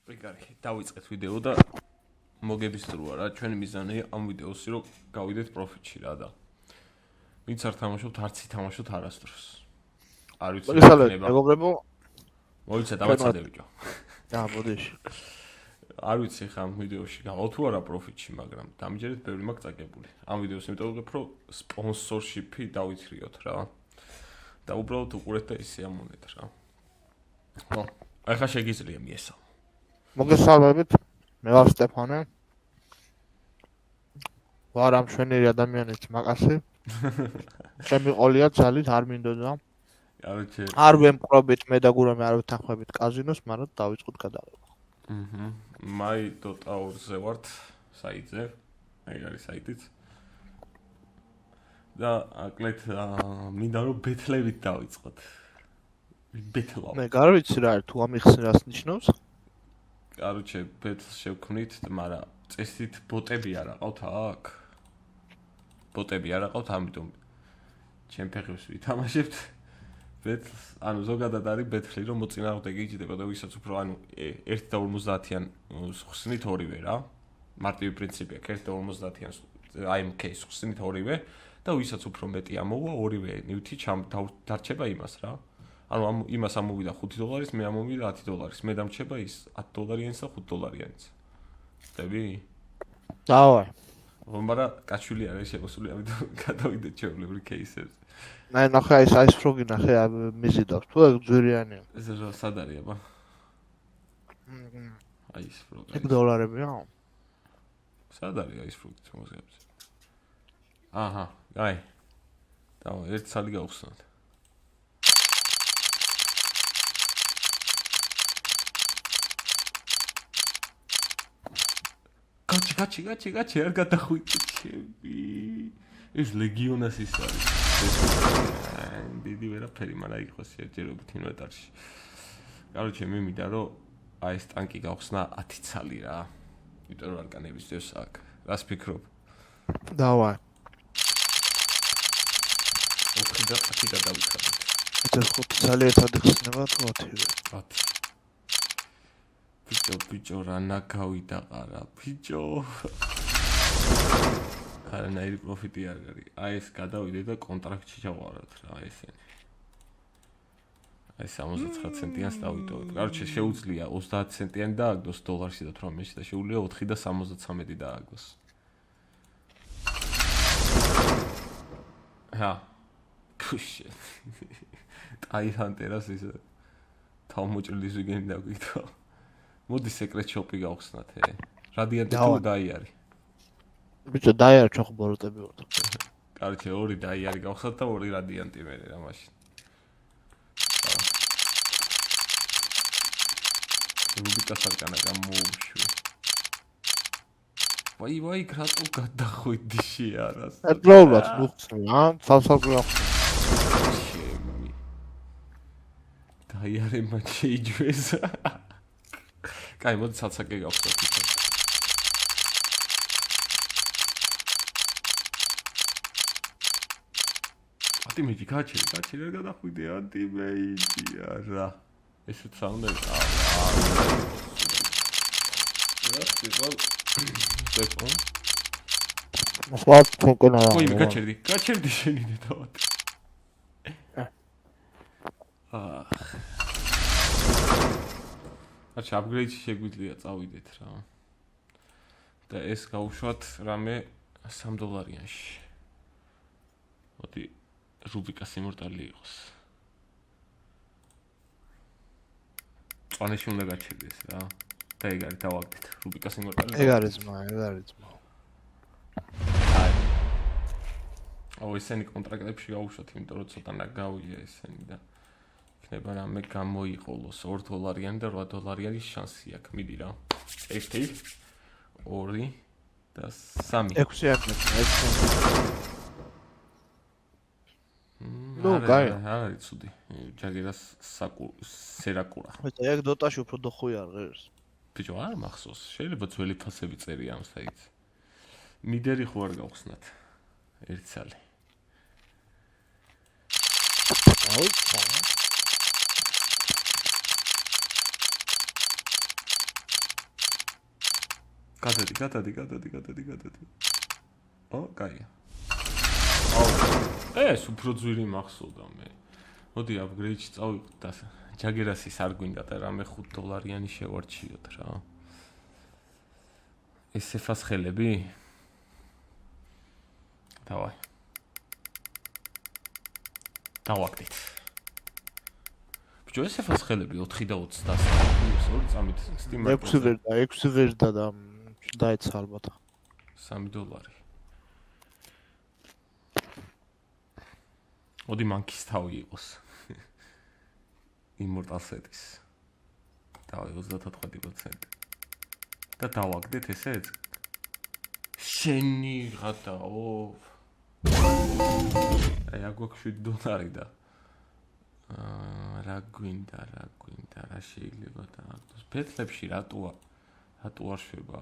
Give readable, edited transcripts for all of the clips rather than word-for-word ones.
პრიკარი, დავიწყეთ ვიდეო და მოგების დროა რა, ჩვენი მიზანია ამ ვიდეოსი რომ გავიდეთ პროფიტში რა და ვინც არ თამაშობთ, არც ითამაშოთ არასდროს. არ ვიცი რა იქნება. მეგობრებო, მოიცა დავაცადე ბიჭო. და მოდიში. არ ვიცი ხა ამ ვიდეოში გავალ თუ არა პროფიტში, მაგრამ დამიჯერეთ ბევრი მაქვს წაკებული. ამ ვიდეოს იმიტომ რომ სპონსორშიპი დავითრიოთ რა. და უბრალოდ უყურეთ და ისე ამონეთ რა. ხო, ახლა შეგიძლია მიესალმო. მოგესალმებით, მე ვარ სტეფანე. ვარ ამ შვენიერი ადამიანის მაკასი. ჩემი ყოლია ძალით არ მინდოდა. არ ვემყრობით მე და გურამე არ ვთანხმებით კაზინოს, მაგრამ დავიწყოთ გადაღება. my.org-ზე ვართ საიტზე. აი არის საიტიც. და აკლეთ მინდა რომ ბეთლებით დავიწყოთ. ბეთლავ. მე გარვიცი რა თუ ამიხსნი რას ნიშნავს? კაროჩე ბეთლს შევქმნით, მაგრამ წესით ბოტები არ აყავთ აქ. ბოტები არ აყავთ, ამიტომ ჩემ ფეხებს ვითამაშებთ. ბეთლს, ანუ ზოგადად არის ბეთლი, რომ მოწინააღმდეგე იჭდება და ვისაც უფრო, ანუ 1/50-იან ხსნით ორივე რა. მარტივი პრინციპი აქვს 1/50-იან აი ამ кейს ხსნით ორივე და ვისაც უფრო მეტი ამოვა, ორივე ნივთი დარჩება იმას რა. ანუ იმას ამოვიდა $5, მე ამოვიდა $10. მე დამრჩება ის $10-იანიც და $5-იანიც. ხტები? დავაი. მაგრამ კაჩვილი არის შემოსული, ამიტომ გადავიდეთ ჩვეულებრივ кейსებს. ნაი ნახე ის ფროგი ნახე მიზიდავს. თუ ეგ ძვირიანია. ეს რა სად არის აბა? აი ეს ფროგი. $10-ებია? სად არის აი ეს ფროგი მოსგებს? აჰა, აი. დავა, ერთ სალი გავხსნათ. გაჩი, არ გადახვიდე ჩემი. ეს ლეგიონას ის არის. დიდი ვერაფერი, მაგრამ იქ ხო შეჯერობით ინვენტარში. კაროჩე მე მინდა რომ აი ეს ტანკი გავხსნა 10 ცალი რა. იმიტომ რომ არკანების ძევს აქ. რას ფიქრობ? დავაი. 4 და 10 გადავიხადეთ. ეს 5 ცალი ერთად ხსნება თუ 10-ვე? 10. ბიჭო რა ნაგავიდა ყარა ბიჭო არანაირი პროფიტი არ არის აი ეს გადავიდე და კონტრაქტში ჩავყაროთ რა ესენი აი 79 ცენტიანს დავიტოვებ კაროჩე შეუძლია 30 ცენტიანი დააგდოს დოლარში და 18-ში და შეუძლია 4 და 73 დააგდოს ჰა ქუშე ტაიჰანტერას ის თავმოჭრილი ზიგენი დაგვიქვა მოდი სეკრეტ შოპი გავხსნათ რადიანტი თუ დაიარი ბიჭო დაიარი ჩვენ ბოროტები ვართ კაროჩე 2 დაიარი გავხსნათ და 2 რადიანტი მე რა მაშინ რუბიკას არკანა გამოუშვი ვაი კრატო გადახვიდი შეარას ერთდროულად მუხსნი რა სალსალკრო დაიარი მათ შეიჯვეს კაი, მოდი ცალსაკე გავხსნათ. ატიმეჯი გაჩერი რა გადახვიდე ატიმეჯი არა. ესეც საუნდა რა. ტელეფონ. მოსვათ თქონა. ოი, გაჩერდი შენი დავად. აჩ აპგრეიდში შეგვიძლია წავიდეთ რა. და ეს გავუშვათ რამე $3-იანში. მოდი რუბიკას იმორტალი იყოს. წანეში უნდა გაჩერდეს რა. და ეგ არის დავაგდეთ რუბიკას იმორტალი. ეგ არის ძმა. აი. აუ ესენი კონტრაქტებში გავუშვათ, იმიტომ რომ ცოტა ნაგავია ესენი და იქნება რამე გამოიყოლოს $2 და $8 შანსი აქვს. მიდი რა. 1 2 და 3. 6 ნუ გაი. არის ცუდი. ჯაგერას სერაკურა. ეგ დოტაში უფრო დოხუი არ ღერს. ბიჭო არ მახსოვს. შეიძლება ძველი ფასები წერია ამ საიტზე. მიდერი ხო არ გავხსნათ. 1 ცალი. აუ გადადი. ო, კაია. ეს უფრო ძვირი მახსოვდა მე. მოდი upgrade-ში წავიდეთ და ჯაგერასის არ გვინდა და რამე $5 შევარჩიოთ რა. ეს ეფასხელები? დავაგდით. ბიჭო, ეს ეფასხელები 4 და 20 ორი წამით Steam-ზე 6 ვერდა და დაეცა ალბათ. $3. მოდი მანქის თავი იყოს. Immortal Set-ის. დავაი 34%. და დავაგდეთ ესეც. შენი ღატაო. აი აგვაქვს $7 და რა გვინდა, რა შეიძლება დააგდოს. ფეთლებში რატო არ შვება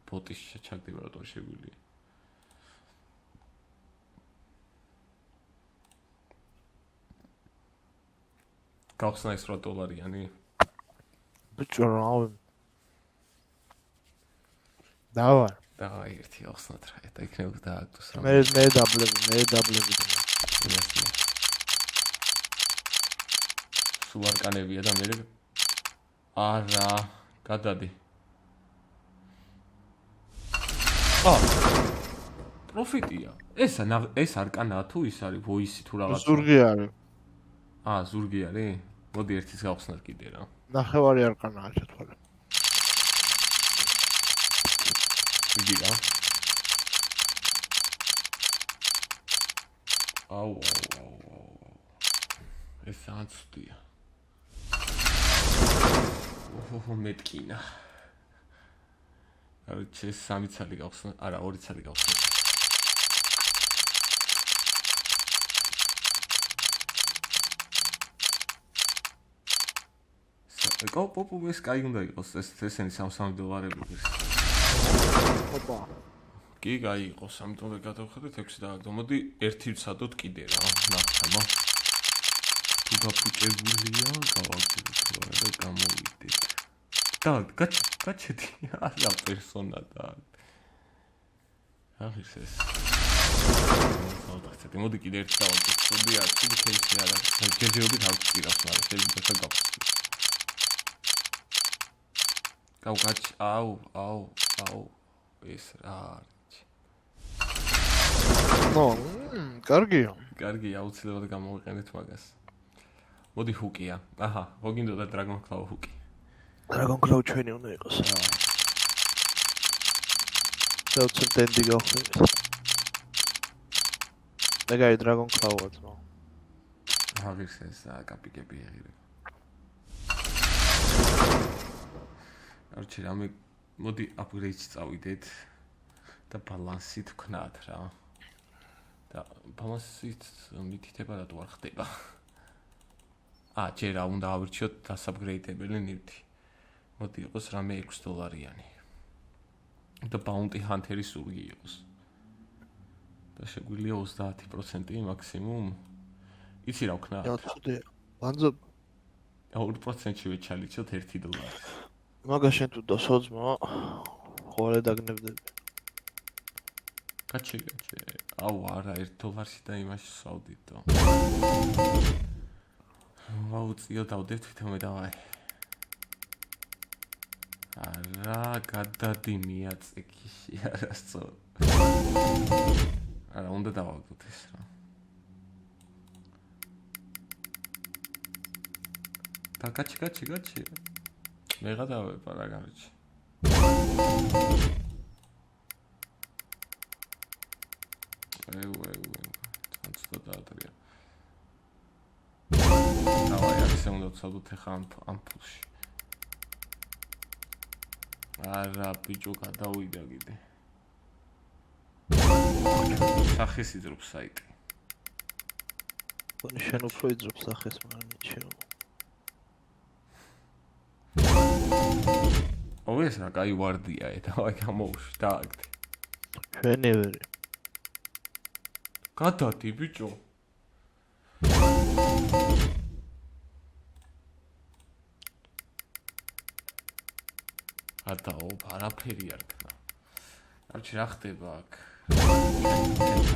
ბოტის ჩაგდება რატო შეგვიძლია. გავხსნა ეს $8-იანი. ბიჭო რავი. დავაი ერთი გავხსნათ რა, და იქნება დააგდოს რა. მე დაბლები. სულ არკანებია და მე არა, გადადი. პროფიტია. ეს არკანაა თუ ის არის voice თუ რაღაც. ზურგი არის. ზურგი არის? მოდი ერთის გავხსნათ კიდე რა. ნახევარი არკანაა ჩათვალე. იგი რა. აუ. ეს ანცდია. მეტკინა. არჩე 3 ცალი გავხსნა, არა 2 ცალი გავხსნა. პოპ ეს კაი უნდა იყოს ესენი $3 ის. ოპა. კი კაი იყოს, ამიტომ გადავხედეთ 6 დააგდო. მოდი ერთი ვცადოთ კიდე რა, ნახთამა. თუ გაფუჭებულია, გავაგდოთ და გამოვიდეთ. და გაჩეთი, არა პერსონა და. ახის ეს. მოდი კიდე ერთი დავაგდოთ. სტუდია, კეისი არა. ჯერჯერობით არ ვწირავს, მაგრამ შეიძლება გავხსნით. აუ, ეს რა არის? კარგია, აუცილებლად გამოვიყენეთ მაგას. მოდი ჰუკია. აჰა, მოგინდოდა Dragon Claw ჰუკი. Dragon Claw ჩვენი უნდა იყოს. დავცემ დენდი გავხსნით. ეგაი Dragon Claw-ად მო. აღის ეს კაპიკები ეღირება. არჩი რამე მოდი upgrade-ში წავიდეთ და ბალანსით ვქნათ რა. და ბალანსით მითითება რატო არ ხდება. ჯერ რა უნდა ავირჩიოთ დასაპგრეიდებელი ნივთი. მოდი იყოს რამე $6-იანი. და bounty hunter-ის სურგი იყოს. და შეგვიძლია 30% მაქსიმუმ. იცი რა ვქნათ? ცუდია. ბანძო 2%-ში ვეჩალიჩოთ $1. მაგას შენ თუ დასოძმა, ხოლე დაგნებდები. გაჩი. აუ არა, $1 და იმაში სავდით. ვაუციო დავდეთ თვითონვე დავაი. არა, გადადი მიაწეკიში, არა სწორ. არა, უნდა დავაგდოთ ეს რა. და გაჩი. მე გადავეპა რა გამოჩი. $23. დავაი, ასე უნდა ვცადოთ ახლა ამ ფულში. არა, ბიჭო, გადავიდა კიდე. სახეს იძრობს საიტი. შენ უფრო იძრობს სახეს, მაგრამ ნიჩეო. ეს რა კაი ვარდია, დავაი გამოვში, დააგდე. ჩვენივერი. გადადი, ბიჭო. გადაო, არაფერი არ ქნა. არჩი რა ხდება აქ?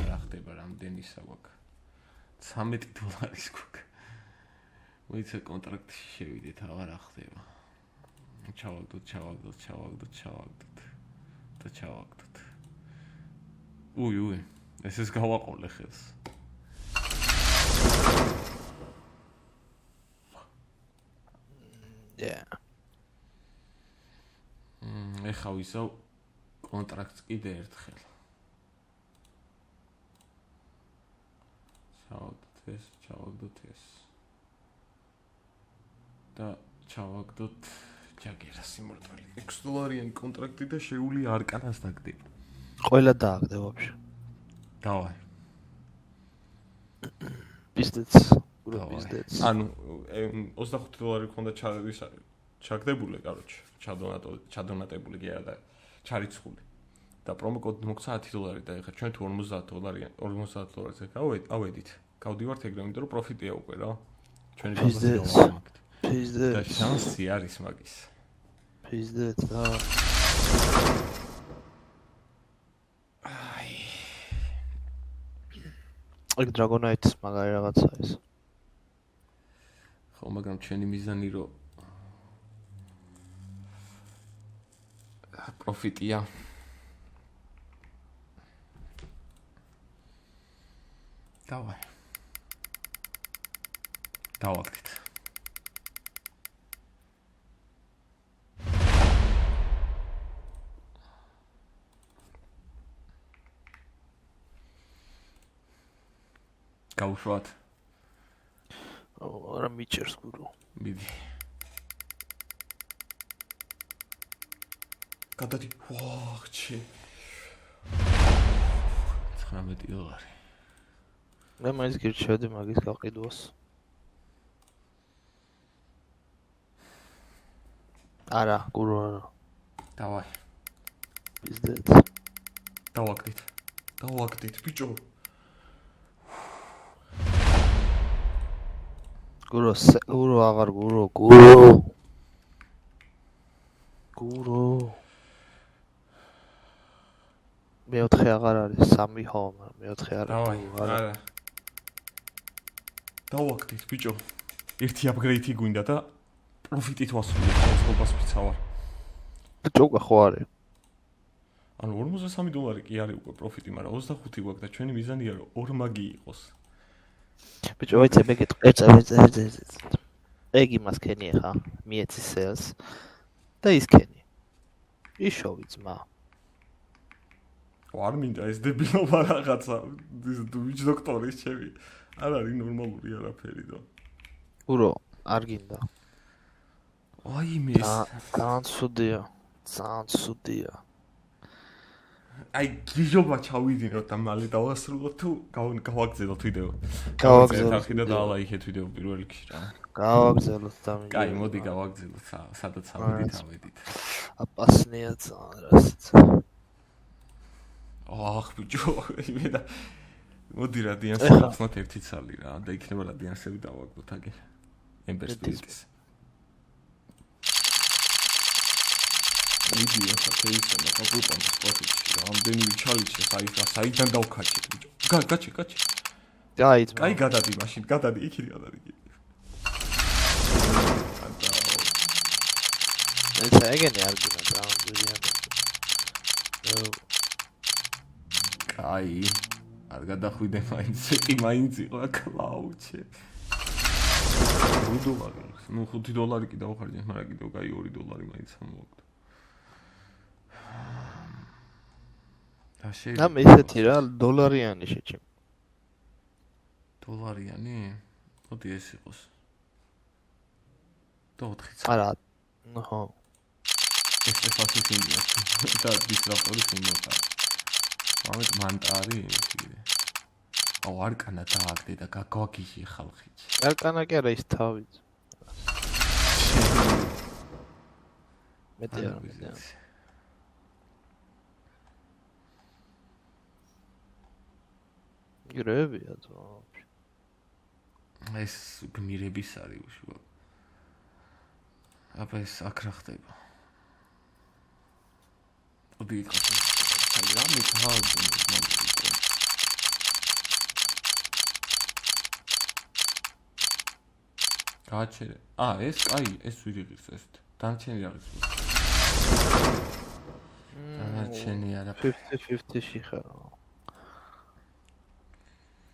რა ხდება რამდენისა გვაქვს? $13 გვაქვს. მოიცა კონტრაქტში შევიდეთ, აღარ ახდება. ჩავაგდოთ. და ჩავაგდოთ. უი, ეს გავაყოლე ხელს. ეხა ვისაო კონტრაქტს კიდე ერთხელ. ჩავაგდოთ ეს. და ჩავაგდოთ ჯაგერას იმორტველი. $6 კონტრაქტი და შეუძლია არკანას დაგდება. ყველა დააგდე ვაფშე. დავაი. ბიზნეს. ბიზნეს. ანუ $25 ქონდა ჩაგდებული, короче, ჩადონატებული კი არა და ჩარიცხული. და პრომო კოდი მოგცა $10 და ეხლა ჩვენ თუ $50-ზე გავედით. გავდივართ ეგრე, იმიტომ რომ პროფიტია უკვე რა. ჩვენი ბიზნეს. და შანსი არის მაგის. ბიზნეს და აი დრაგონაიტს მაგარი რაღაცა ის. ხო, მაგრამ ჩვენი მიზანი რო პროფიტია. დავაგდით. გავუშვათ. არა მიჭერს გურო. მიდი. გადადი. ვაჩი. $19. მე მაინც გირჩევდი მაგის გაყიდვას. არა, გურო არა. დავაი. ბიზნეს. დავაგდით, ბიჭო. გურო აღარ გურო. მეოთხე აღარ არის, 3 ხო, მაგრამ მეოთხე არ არის. არა. დავაგდით, ბიჭო. ერთი აპგრეიდი გვინდა და პროფიტით ვასრულებ, შეზღობას ვიცავარ. ბიჭო, ხო არის. ანუ $43 კი არის უკვე პროფიტი, მაგრამ 25 გვაქვს და ჩვენი მიზანია რომ ორმაგი იყოს. ბიჭო, ვაიცე მე გეტყვი, ეგ იმას ქენი ხა, მიეცი სელს და ის ქენი. იშოვი ძმა. არ მინდა ეს დებილობა რაღაცა, ვიჩ დოქტორის ჩემი. არ არის ნორმალური არაფერი და. ურო, არ გინდა. აი მის. ძალიან სუდია. აი გიჟობა ჩავიდინოთ და მალე დავასრულოთ თუ გავაგზავნოთ ვიდეო. გავაგზავნოთ და დალაიქეთ ვიდეო პირველ რიგში რა. გავაგზავნოთ და მინდა. კაი, მოდი გავაგზავნოთ, სადაც ავედით. აპასნია ძარასიც. აх, ბიჭო, მე და მოდი რადიანს გავხსნათ ერთი ცალი რა და იქნება რადიანსები დავაგდოთ აგერ. Ember Spirit-ის. ვიდეო საფეისო მაგაპროპანს პროფიტში რამდენივე ჩალიჩე საიდან დავკაჩეთ ბიჭო. გაჩე. დაიც. კაი გადადი მაშინ, იქით გადადი. ეს ეგენი არ გინდა დაუნდიან. კაი, არ გადახვიდე მაინც იყო კლაუჩე. $2. ნუ $5 კი დავხარჯეთ, მაგრამ კიდევ კაი $2 მაინც ამოვაგდო. და მე ისეთი რა $1-იანი შეჭი. $1-იანი? მოდი ეს იყოს. და 4-იც. არა. ხო. ეს ფასისინია. და დისტრაპტორის იმოთა. ამეთ მანტა არის ისე. აუ არკანა დააგდე და გაგვაგიჟი ხალხი. არკანა კი არა ის თავიც. მეტია. გრებია თო. ეს გმირების არის უშუალოდ. აბა ეს აქ რა ხდება? მოდი იყავს. აი რა მეთავაზობ. გააჩერე. ეს აი, ეს ვირიღის ეს. დანარჩენი არის. დანარჩენი არა 50-50-ში ხარ.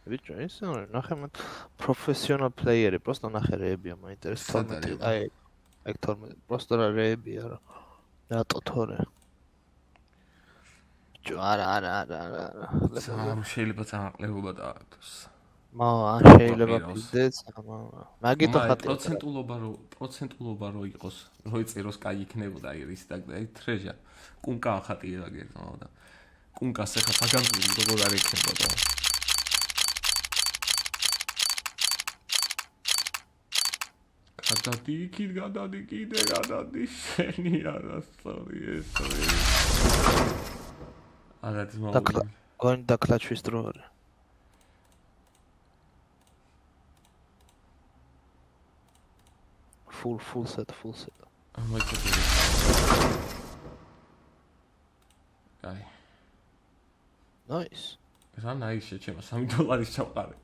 Which is ნახე მათ პროფესიონალ პლეიერი, просто ნახე რეებია, მაინტერესებს 12. აი, ეგ 12, просто რეებია რა. რატო თორე? არა. შეიძლება წამაყლებობა დააქვს. შეიძლება ფიზდეს, მაგითო ხატი. პროცენტულობა რო იყოს, რო იწეროს კაი იქნებოდა ის და აი ტრეჟა. კუნკა ახატია გერნო და კუნკას ახლა საგანძური როგორ არ ექნებოდა. გადადი კიდე შენი არასწორი ეს. არა ძმაო. გონი დაკლაჩვის დრო არა. full set. Guy. Nice. რა nice შეჩემა $3 ჩავყარე.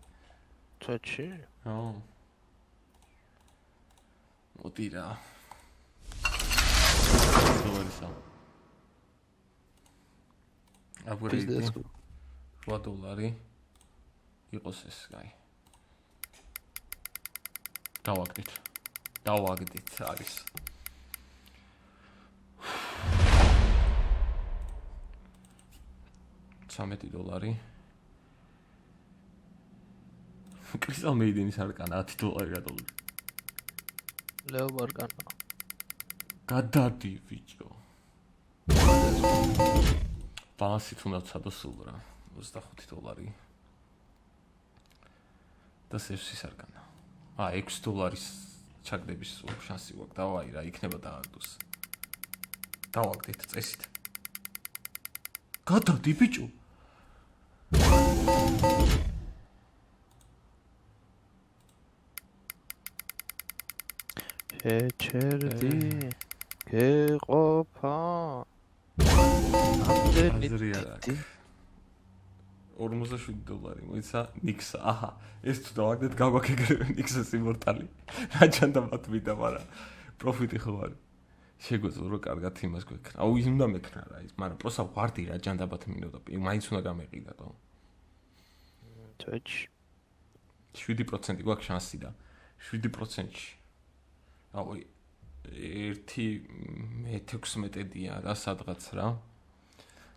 ჩაჩი? ო. მოდი რა. $8. აბურეი. $8 იყოს ეს, guy. დავაგდით არის. $13. კრისტალ მეიდინის არკანა $10 გადავული. ლეო მარკანა. გადადი ბიჭო. ბალანსით უნდა ვცადო სულ რა. $25. და სევსის არკანა. $6 ჩაგდების შანსი გვაქვს. დავაი რა იქნება დააგდოს. დავაგდით წესით. გადადი ბიჭო. შეჩერდი გეყოფა ამდენი $47 მოიცა ნიქსა. აჰა, ეს თუ დავაგდეთ გავაკეგრე ნიქსას იმორტალი. რა ჯანდაბათ მიდა, მაგრამ პროფიტი ხო არის. შეგვეძლო რომ კარგად იმას გვექნა. აუ ის უნდა მექნა რა ის, მაგრამ პროსა ვარდი რა ჯანდაბათ მინდოდა. მაინც უნდა გამეყიდათო. ჩაჩ 7% გვაქვს შანსი და 7%-ში. აუ 1/16-დია რა სადღაც რა.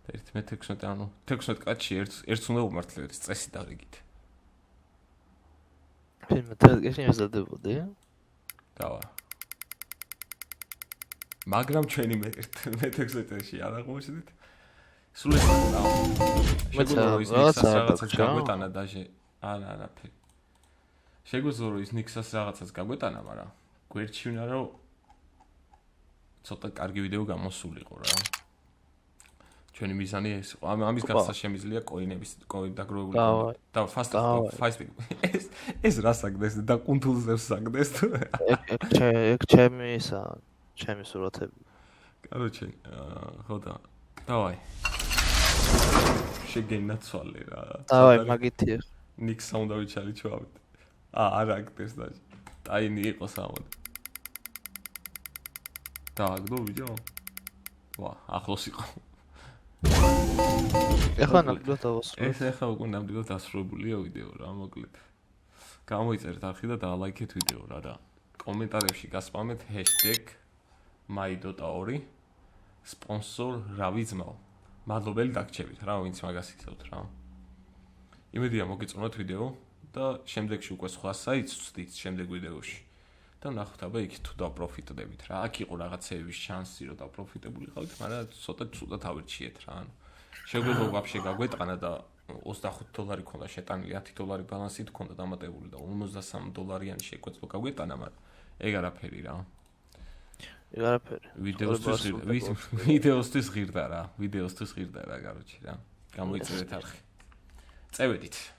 1/16, ანუ 16 კაცში ერთს უნდა უმართლე ეს წესი დაგიგით. ფილმი თელგეში მეზადებოდი? დავა. მაგრამ ჩვენი 1/16-ში არ აღმოჩნდით. სულ ეს რა. შეგვიძლია ის ნიქსას რაღაცას გაგვეტანა დაჟე. არა. შეგვიძლია ის ნიქსას რაღაცას გაგვეტანა, მაგრამ გვერდში უნდა რომ ცოტა კარგი ვიდეო გამოსულიყო რა. ჩვენი მიზანი ეს იყო. ამის გასა შემიძლია კოინების დაგროვებული და fast ეს რა საგდეს და კუნთულზევს საგდეს თუ ეგ ჩემი სურათები. Короче, ხო და დავაი. შეგენაცვალე რა. დავაი მაგითი ახ. ნიქსა უნდა ვიჩალიჩავთ. არა აქდეს და ტაინი იყოს ამოდ. დააგდო ვიდეო. ვა, ახლოს იყო. ეხლა ნამდვილად დავასრულე. ეს ეხლა უკვე ნამდვილად დასრულებულია ვიდეო რა, მოკლედ. გამოიწერეთ არხი და დალაიქეთ ვიდეო რა და კომენტარებში გასპამეთ #my.2 სპონსორ რავი ძმაო. მადლობელი დაგჭებით რა, ვინც მაგას იცავთ რა. იმედია მოგეწონათ ვიდეო და შემდეგში უკვე სხვა საიტს ვცდით შემდეგ ვიდეოში. და ნახოთ აბა იქ თუ დაპროფიტდებით რა. აქ იყო რაღაცეების შანსი რომ დაპროფიტებულიყავით, მაგრამ ცოტა ცუდად ავირჩიეთ რა. ანუ შეგვიძლია ვაფშე გაგვეტანა და $25 ქონდა შეტანილი, $10 ბალანსით ქონდა დამატებული და $53 შეგვეძლო გაგვეტანა, მაგრამ ეგ არაფერი რა. ეგ არაფერი. ვიდეოსთვის ღირდა რა, короче რა. გამოიწერეთ არხი. წევედით.